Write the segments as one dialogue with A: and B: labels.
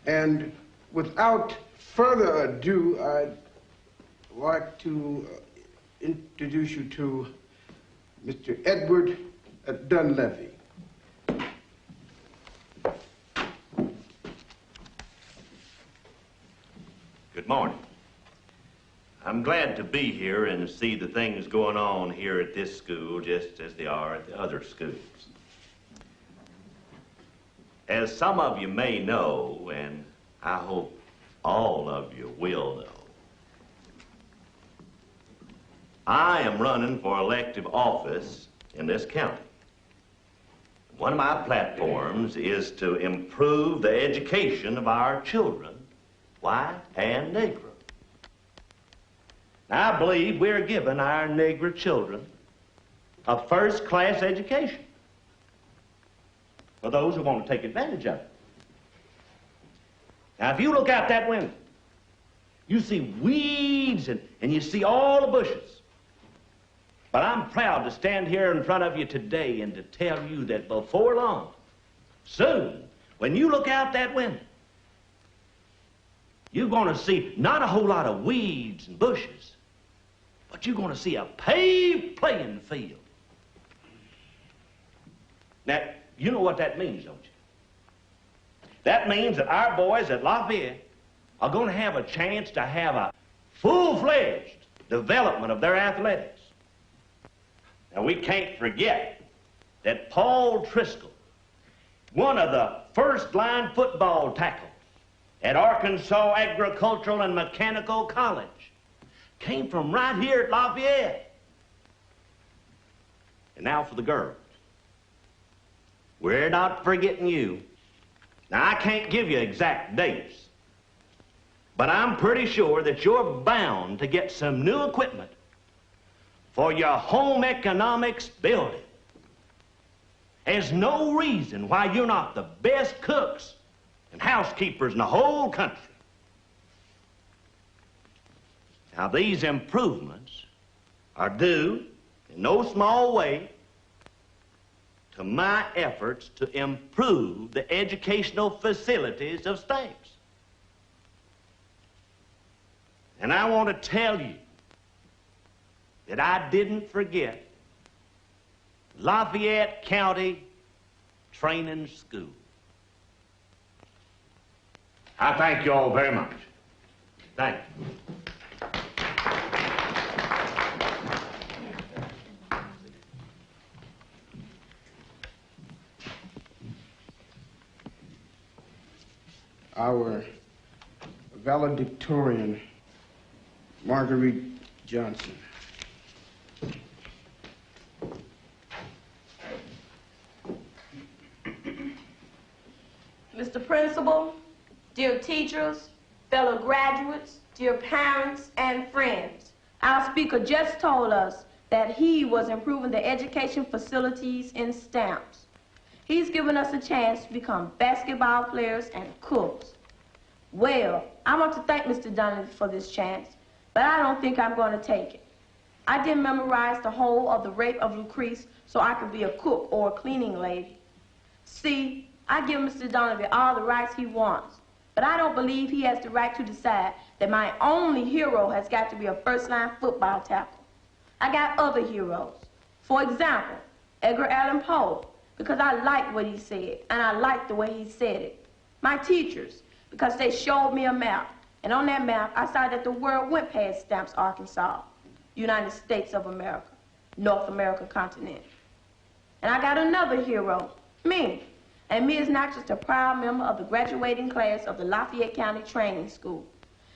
A: And without further ado, I'd like to introduce you to Mr. Edward Dunleavy.
B: Good morning. I'm glad to be here and see the things going on here at this school just as they are at the other schools. As some of you may know, and I hope all of you will know, I am running for elective office in this county. One of my platforms is to improve the education of our children, white and Negro. Now, I believe we're giving our Negro children a first-class education for those who want to take advantage of it. Now, if you look out that window, you see weeds and you see all the bushes. But I'm proud to stand here in front of you today and to tell you that before long, soon, when you look out that window, you're going to see not a whole lot of weeds and bushes, but you're going to see a paved playing field. Now, you know what that means, don't you? That means that our boys at Lafayette are going to have a chance to have a full-fledged development of their athletics. Now, we can't forget that Paul Triscoll, one of the first-line football tackles at Arkansas Agricultural and Mechanical College, came from right here at Lafayette. And now for the girls. We're not forgetting you. Now, I can't give you exact dates, but I'm pretty sure that you're bound to get some new equipment for your home economics building. There's no reason why you're not the best cooks and housekeepers in the whole country. Now, these improvements are due in no small way to my efforts to improve the educational facilities of Stamps. And I want to tell you that I didn't forget Lafayette County Training School. I thank you all very much. Thank you.
A: Our valedictorian, Marguerite Johnson.
C: Mr. Principal, dear teachers, fellow graduates, dear parents and friends, our speaker just told us that he was improving the education facilities in Stamps. He's given us a chance to become basketball players and cooks. Well, I want to thank Mr. Dunleavy for this chance, but I don't think I'm going to take it. I didn't memorize the whole of the Rape of Lucrece so I could be a cook or a cleaning lady. See, I give Mr. Dunleavy all the rights he wants, but I don't believe he has the right to decide that my only hero has got to be a first-line football tackle. I got other heroes. For example, Edgar Allan Poe, because I liked what he said, and I liked the way he said it. My teachers, because they showed me a map, and on that map, I saw that the world went past Stamps, Arkansas, United States of America, North America continent. And I got another hero, me. And me is not just a proud member of the graduating class of the Lafayette County Training School.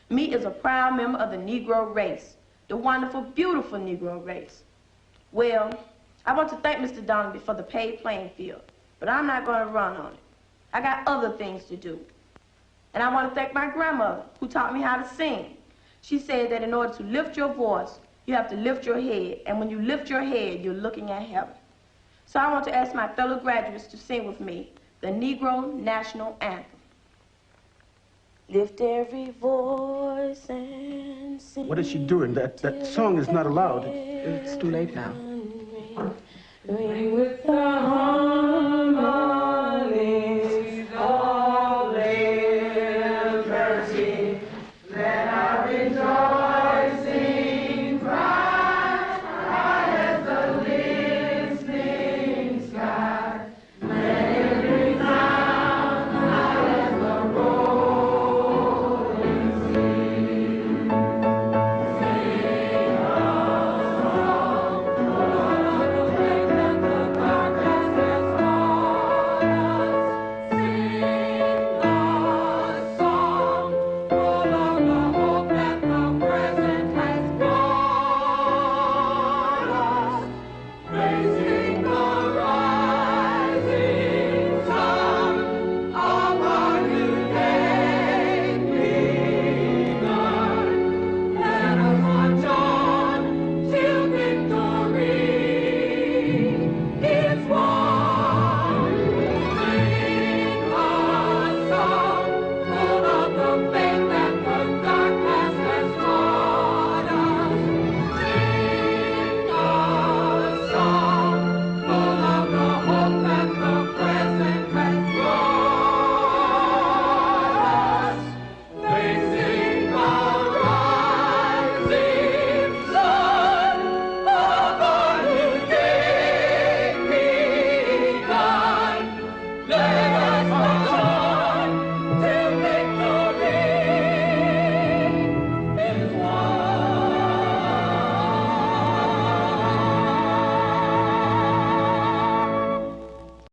C: Me is a proud member of the Negro race, the wonderful, beautiful Negro race. Well, I want to thank Mr. Dunleavy for the paid playing field, but I'm not going to run on it. I got other things to do. And I want to thank my grandmother, who taught me how to sing. She said that in order to lift your voice, you have to lift your head, and when you lift your head, you're looking at heaven. So I want to ask my fellow graduates to sing with me the Negro National Anthem. Lift every voice and sing.
A: What is she doing? That song is not allowed.
D: It's too late now.
C: Ring with the